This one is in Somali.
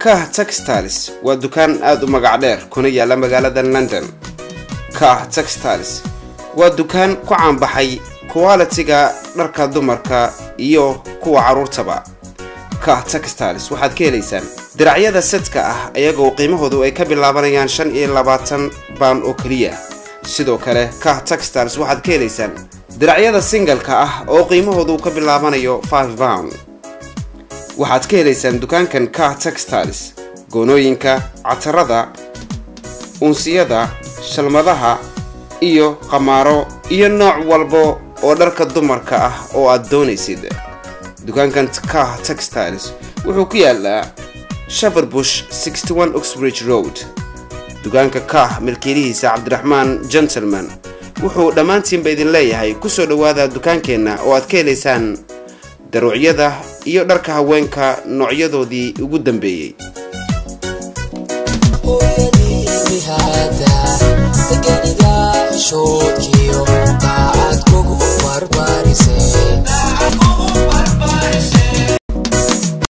Kah Textiles waa dukaan aad u magac dheer kuna yaala magaalada London. Kah Textiles waa dukaan ku caan baxay quality-ga dharka dumarka iyo kuwa caruurtaba. Kah Textiles waxaad ka helaysaan diracyada setka ah ayagoo qiimahoodu ay ka bilaabanayaan 25 pound oo kaliya. sidoo kale Kah Textiles waxaad ka helaysaan diracyada single-ka ah oo qiimahoodu ka bilaabanayo 5 pound. waxaad ka helaysaan dukaankan Kah Textiles goonooyinka, catarada, unsiyada, shalmadaha iyo qamaaro iyo nooc walba oo dharka dumarka ah oo aad doonaysid. dukaankan Kah Textiles wuxuu ku yaalaa Shepherdbush 61 Oxbridge Road. dukaanka Kah milkiilihiisa Cabdiraxmaan Gentleman wuxuu dhamaantiinba idin leeyahay ku soo dhawaada dukaankeena oo aad ka helaysaan daruucyada iyo dharka haweenka noocyadoodii ugu dambeeyay.